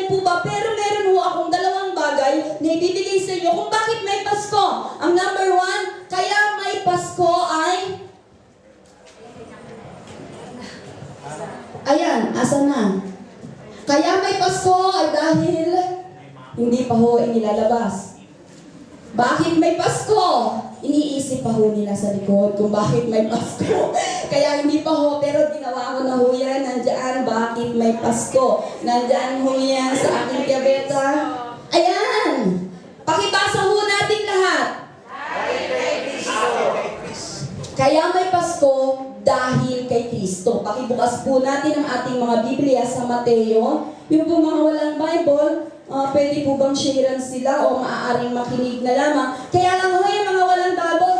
Amen po ba? Pero meron ho akong dalawang bagay na ibibigay sa inyo kung bakit may Pasko. Ang number one, kaya may Pasko ay... Ayan, asa na? Kaya may Pasko ay dahil hindi pa ho inilalabas. Bakit may Pasko? Iniisip pa ho nila sa likod kung bakit may Pasko. Kaya hindi pa ho, pero ginawa ko na ho yan. Nandyan, bakit may Pasko? Nandyan ho yan sa aking gabeta. Ayan! Pakibasa ho natin lahat. Kaya may Pasko dahil kay Kristo. Pakibukas po natin ang ating mga Biblia sa Mateo. Yung po mga walang Bible, pwede po bang sharean sila o maaaring makinig na lamang. Kaya lang ho yung mga walang Bible,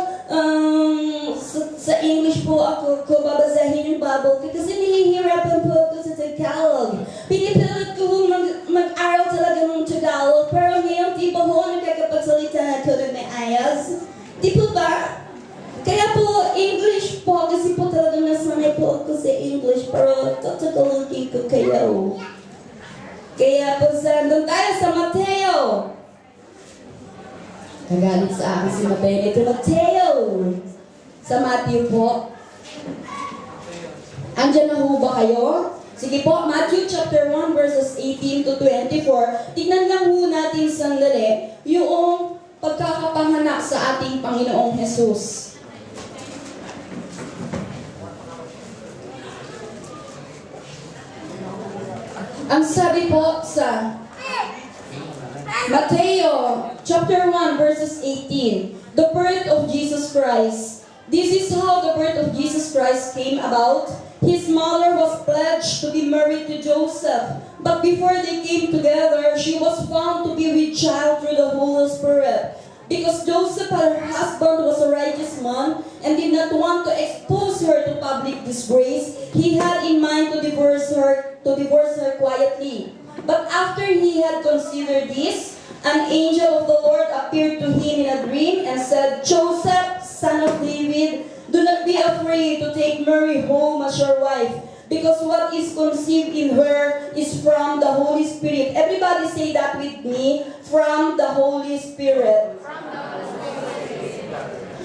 sa English po ako babasahin yung Bible kasi nahihirapan po ako sa Tagalog. Pinipilit ko mag-aral talaga ng Tagalog, pero ngayon di ba ho nagkakapagsalita ako ng maayos? Di po ba? Kaya po, English po, kasi po talagang nasanay po ako sa English, pero tagalogin ko kayo. Kaya po doon tayo sa Mateo. Nagalit sa akin si Mateo. Ito Mateo. Sa Matthew po. Andiyan na ho ba kayo? Sige po, Matthew chapter 1 verses 18 to 24. Tignan lang ho natin sandali yung pagkakapanganak sa ating Panginoong Jesus. Ang sabi po sa Mateo chapter 1 verses 18, the birth of Jesus Christ. This is how the birth of Jesus Christ came about. His mother was pledged to be married to Joseph, but before they came together, she was found to be with child through the Holy Spirit. Because Joseph, her husband, was a righteous man and did not want to expose her to public disgrace, he had in mind to divorce her quietly. But after he had considered this, an angel of the Lord appeared to him in a dream and said, Joseph, son of David, do not be afraid to take Mary home as your wife, because what is conceived in her is from the Holy Spirit. Everybody say that with me, from the Holy Spirit.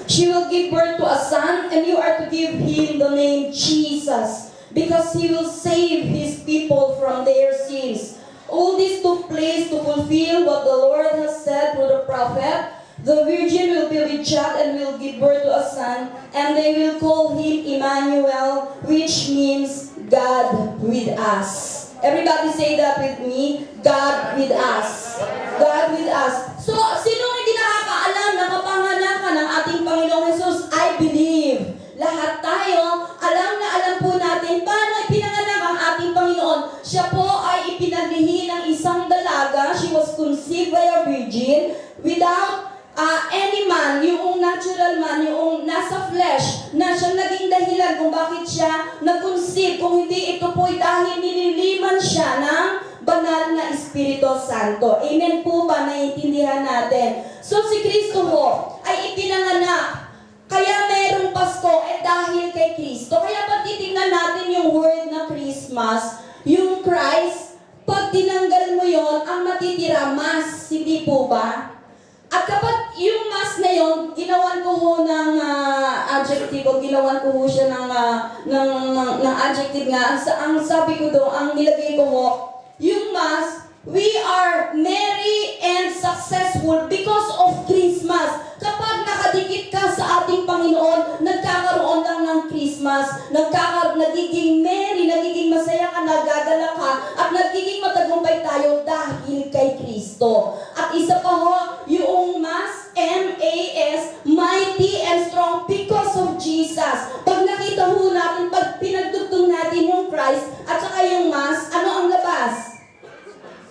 She will give birth to a son, and you are to give him the name Jesus, because he will save his people from their sins. All this took place to fulfill what the Lord has said through the prophet. The virgin will be with child and will give birth to a son, and they will call him Emmanuel, which means God with us. Everybody say that with me, God with us. God with us. So, sino hindi nakakaalam na kapanganakan ng ating Panginoong Jesus? I believe. Lahat tayo, alam po natin paano ipinanganak ang ating Panginoon. Siya po ay ipinaglihi ng isang dalaga. She was conceived by a virgin without any man, yung natural man, yung nasa flesh, na siya naging dahilan kung bakit siya nag-conceive. Kung hindi, ito po'y dahil nililiman siya ng banal na Espiritu Santo. Amen po ba? Naiintindihan natin. So si Kristo po ay ipinanganak. Kaya merong Pasko dahil kay Kristo. Kaya pag titingnan natin yung word na Christmas, yung Christ, pag tinanggal mo yon, ang matitira mas, hindi po ba? At kapag yung mas na yon, ginawan ko ho ng adjective, o ginawan ko ho siya ng adjective nga, ang sabi ko do, ang nilagay ko ho, yung mas, we are merry and successful because of Christmas. Kapag nakadikit ka sa ating Panginoon, nagkakaroon lang ng Christmas, nagiging merry, nagiging masaya ka, nagagala ka, at nagiging matagumpay tayo dahil kay Kristo. At isa pa ho, yung mas, M-A-S, mighty and strong because of Jesus. Pag nakita ho natin, pag pinagdugtong natin yung Christ, at saka yung mas, ano ang labas?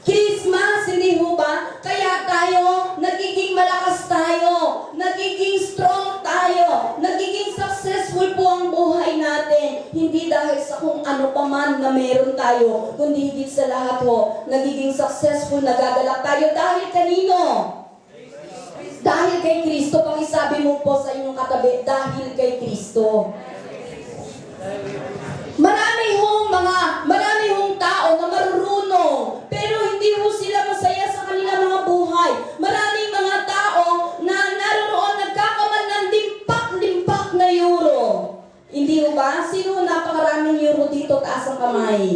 Christmas, hindi ho ba? Kaya tayo, nagiging malakas tayo, nagiging strong tayo, nagiging successful po ang buhay natin. Hindi dahil sa kung ano pa man na meron tayo, kundi higit sa lahat ho, nagiging successful, nagagalak tayo dahil kanino? Dahil kay Kristo. Pakisabi mo po sa inyong katabi, dahil kay Kristo. Marami hong tao na marurunong, pero hindi ho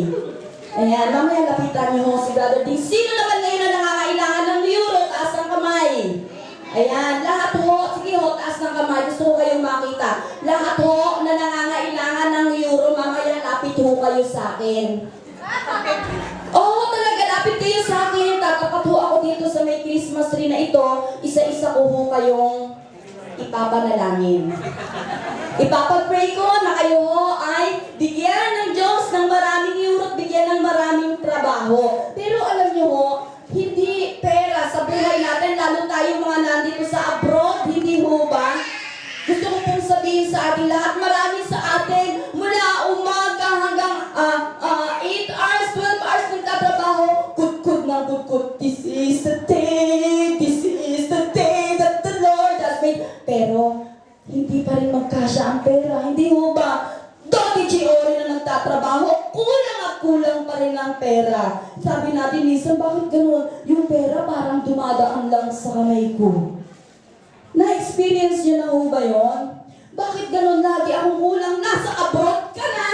kamay. Ayan, mamaya lapitan niyo ho si Brother Ding. Sino naman ngayon na nangangailangan ng euro? Taas ng kamay. Ayan, lahat ho. Sige ho, taas ng kamay. Gusto ko kayong makita. Lahat ho na nangangailangan ng euro, mamaya lapit ho kayo sa akin. Oo, talaga, lapit kayo sa akin. Tatapat ho ako dito sa may Christmas tree na ito. Isa-isa ko ho kayong ipapanalangin. Ipapag-pray ko na kayo ho ay bigyan ng Diyos ng maraming euro at bigyan ng maraming trabaho. Pero alam niyo ho, hindi pera sa buhay natin, lalo tayo mga nandito sa abroad, hindi ho ba? Gusto ko pong sabihin sa ating lahat, marami sa atin, mula umaga hanggang 8 hours, 12 hours nagtatrabaho, kudkud ng kudkud. This is the day that the Lord has made. Pero, hindi pa rin magkasya ang pera, hindi ho ba? 12 oras na nagtatrabaho, kulang at kulang pa rin ang pera. Sabi natin, minsan, bakit ganun? Yung pera parang dumadaan lang sa kamay ko. Na-experience nyo na ho ba yun? Bakit ganun lagi akong kulang? Nasa abroad ka na!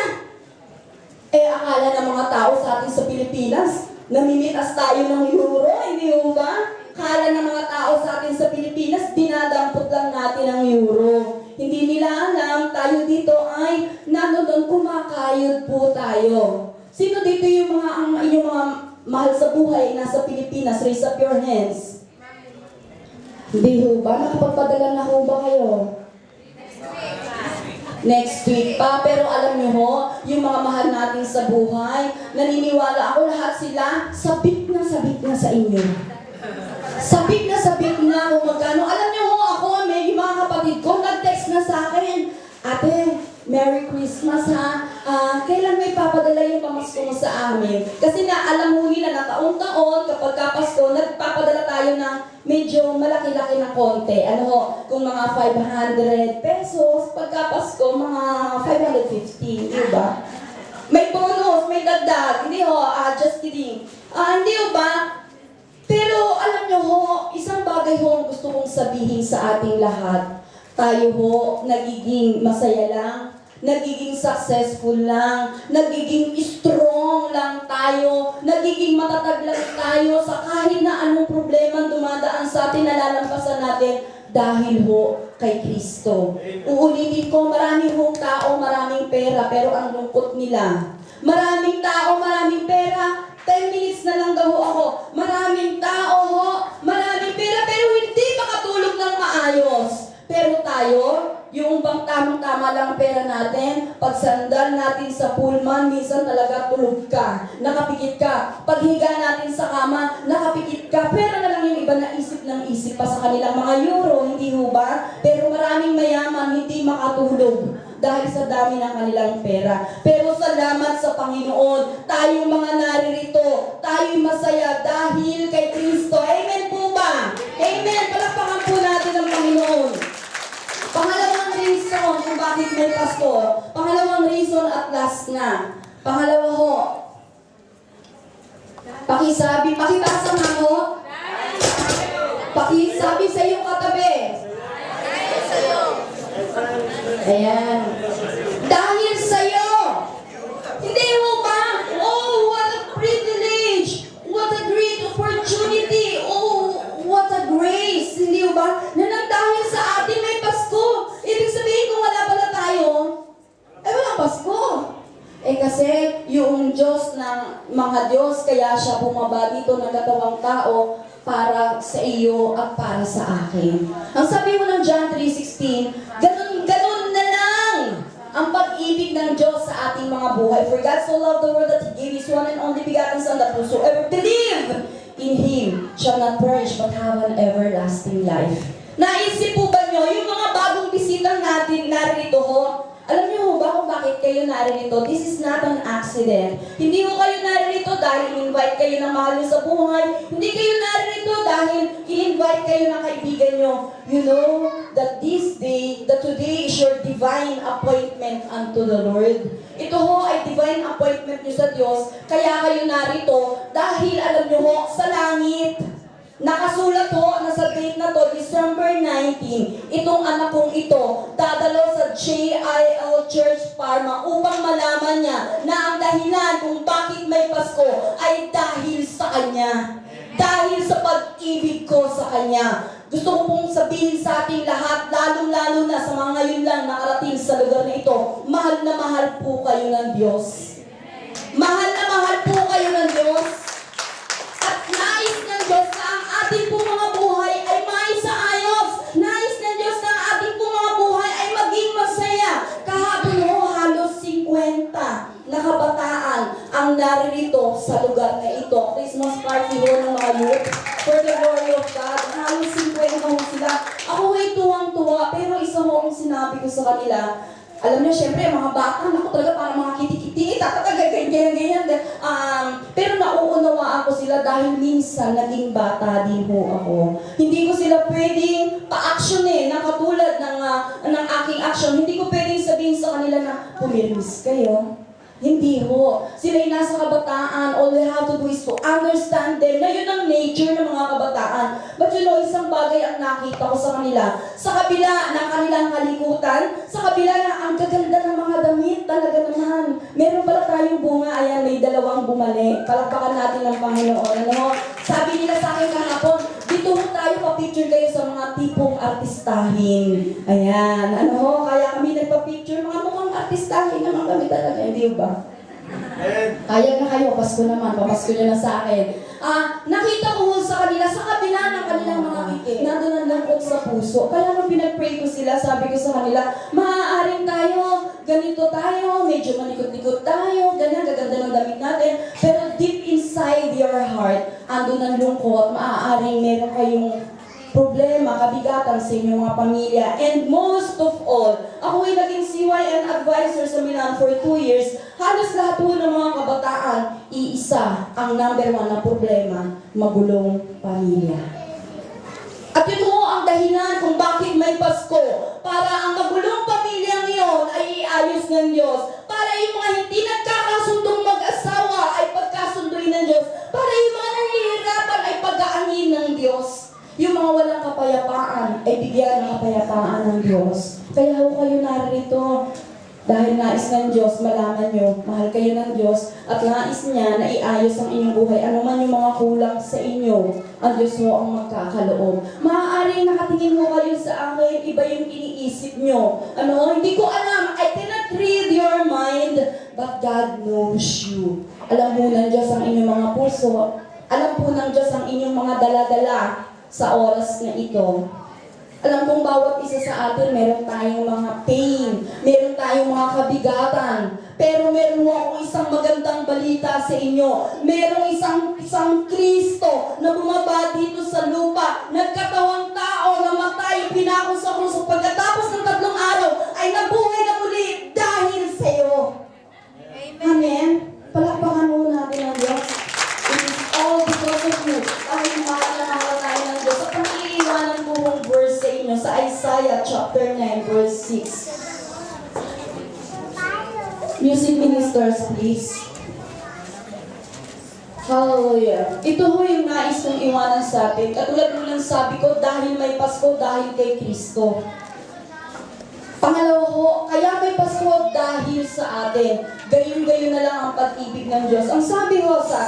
Eh, akala ng mga tao sa atin sa Pilipinas, namimitas tayo ng euro, hindi ho ba? Akala ng mga tao sa atin sa Pilipinas, dinadampot lang natin ang euro. Hindi nila alam, tayo dito ay nanonood kumakayod po tayo. Sino dito yung mga mahal sa buhay nasa Pilipinas? Raise up your hands. Hindi ho ba? Nakapagpadala na ho ba kayo? Next week pa. Pero alam niyo ho, yung mga mahal natin sa buhay, naniniwala ako lahat sila, sabik na sa inyo. Sabik na kung magkano. Alam niyo ho, ako, may mga kapatid ko, nag-text na sa akin, Ate, Merry Christmas ha. Kailan may papadala yung pamasko mo sa amin? Kasi na alam mo nila na taon-taon, kapag Pasko, nagpapadala tayo ng medyo malaki-laki na konti. Ano ho, kung mga 500 pesos, pagka Pasko, mga 550, di ba? May bonus, may dagdag. Hindi ho, just kidding. Hindi ho ba? Pero alam nyo ho, isang bagay ho ang gusto kong sabihin sa ating lahat. Tayo ho, nagiging masaya lang, nagiging successful lang, nagiging strong lang tayo, nagiging matatag lang tayo sa kahit na anong problema dumadaan sa atin, nalalampasan natin dahil ho kay Kristo. Uulitin ko, maraming hong tao, maraming pera, pero ang lungkot nila. Maraming tao, maraming pera, 10 minutes na lang daw ako. Maraming tao ho, maraming pera, pero hindi makatulog ng maayos. Pero tayo, yung bang tamang-tama lang ang pera natin, pag sandal natin sa pullman, minsan talaga tulog ka, nakapikit ka. Paghiga natin sa kama, nakapikit ka. Pera na lang yung iba na isip ng isip pa sa kanilang mga euro, hindi ho ba? Pero maraming mayaman hindi makatulog dahil sa dami ng kanilang pera. Pero salamat sa Panginoon, tayong mga naririto, tayo'y masaya dahil kay Kristo. Amen po ba? Amen! Palakpakan po natin ang Panginoon. Pangalawang reason kung bakit may Pasko. Pangalawang reason at last na. Pangalawa ho. Pakisabi, pakibasa nga ho. Pakisabi sa iyong katabi. Ayan. Dahil sa'yo. Hindi mo ba? Oh, what a privilege. What a great opportunity. Oh, what a grace. Hindi mo ba? Na nang dahil sa atin may Pasko. Ibig sabihin kung wala pala tayo, walang Pasko. Kasi yung Diyos ng mga Diyos, kaya siya bumaba dito ng katawang tao para sa iyo at para sa akin. Ang sabi mo ng John 3:16, ganun na lang ang pag-ibig ng Diyos sa ating mga buhay. For God so loved the world that He gave His one and only begotten Son, that whosoever believe in Him shall not perish but have an everlasting life. Naisip po ba nyo, yung mga bagong bisitang natin narito ho, alam niyo ho ba kung bakit kayo naririto? This is not an accident. Hindi ho kayo naririto dahil in-invite kayo ng mahal nyo sa buhay. Hindi kayo naririto dahil in-invite kayo ng kaibigan nyo. You know that this day, that today is your divine appointment unto the Lord. Ito ho ay divine appointment nyo sa Diyos. Kaya kayo narito dahil alam nyo ho, sa langit, Nakasulat ho na sa date na to, December 19, itong anak kong ito, dadalo sa JIL Church Parma upang malaman niya na ang dahilan kung bakit may Pasko ay dahil sa Kanya. Dahil sa pag-ibig ko sa Kanya. Gusto ko pong sabihin sa ating lahat, lalong-lalo na sa mga ngayon lang nakarating sa lugar na ito, mahal na mahal po kayo ng Diyos. Mahal na mahal po kayo ng Diyos. At nais ng Diyos na ang ating pong mga buhay ay maisaayos. Nais ng Diyos na ang ating pong mga buhay ay maging masaya. Kahapon ho, halos 50 na kabataan ang naririto sa lugar na ito. Christmas party ho ng mga youth. For the glory of God. Halos 50 ho sila. Ako ay tuwang-tuwa. Pero isa ho ang sinabi ko sa kanila. Alam niyo, syempre, mga bata, naku talaga parang mga kiti-kiti, ganyan. Pero nauunawaan ko sila dahil minsan naging bata din ho ako. Hindi ko sila pwedeng pa-action na katulad ng aking action. Hindi ko pwedeng sabihin sa kanila na pumirmis kayo. Hindi ho. Sila'y nasa kabataan. All we have to do is to understand them na yun ang nature ng mga kabataan. But you know, isang bagay ang nakita ko sa kanila. Sa kabila ng kanilang kalikutan, sa kabila ng ang gaganda ng mga damit, talaga naman. Meron pala tayong bunga. Ayan, may dalawang bumalik. Palakpakan natin ng Panginoon. Ano? Sabi nila sa akin kahapon, dito ho tayo, pa-picture kayo sa mga tipong artistahin. Ayan, ano ho, kaya kami nagpa-picture, mga mukhang artistahin naman kami talaga, hindi ba? Kaya na kayo, Pasko naman, papasko nyo na sa akin. Nakita ko ho sa kanila, sa kabila ng kanilang mga ngiti, nandun ang lungkot sa puso. Kaya nung pinag-pray ko sila, sabi ko sa kanila, maaaring tayo, ganito tayo, medyo malikot-likot tayo, ganyan, gaganda ng damit natin. Pero deep inside your heart, andun ang lungkot, maaaring meron kayong problema, kabigatan sa inyong mga pamilya. And most of all, ako ay naging CYN advisor sa Milan for 2 years. Halos lahat po ng mga kabataan, iisa ang number 1 na problema, magulong pamilya. At ito ang dahilan kung bakit may Pasko. Para ang magulong pamilya ngayon ay iayos ng Diyos. Para yung mga hindi nagkakasundong mag-asawa ay pagkasunduin ng Diyos. Para yung mga nahihirapan ay pag-aanin ng Diyos. Yung mga walang kapayapaan ay bigyan ng kapayapaan ng Diyos. Kaya ho kayo narito. Dahil nais ng Diyos, malaman nyo, mahal kayo ng Diyos, at nais niya na iayos ang inyong buhay. Ano man yung mga kulang sa inyo, ang Diyos ho ang magkakaloob. Maaaring nakatingin mo kayo sa akin, iba yung iniisip nyo. Ano, hindi ko alam, I cannot read your mind, but God knows you. Alam po ng Diyos ang inyong mga puso. Alam po ng Diyos ang inyong mga dala-dala sa oras na ito. Alam kong bawat isa sa atin, meron tayong mga pain, meron tayong mga kabigatan, pero meron mo akong isang magandang balita sa inyo. Merong isang Kristo na bumaba dito sa lupa, nagkatawang tao, namatay, pinako sa krus, pagkatapos ng 3 araw, ay nabuhay na muli dahil sa iyo. Amen? Palakpakan mo natin ang Diyos. It is all because of you. Dahil mahal na mahal tayo ng Diyos. At ang iiwanan ko mong verse sa inyo sa Isaiah chapter 9 verse 6. Music ministers, please. Hallelujah. Ito ho yung nais kong iwanan sa atin. Katulad mo lang sabi ko, dahil may Pasko, dahil kay Kristo. Pangalawa ho, kaya may Pasko dahil sa atin. Gayon-gayon na lang ang pag-ibig ng Diyos. Ang sabi ho sa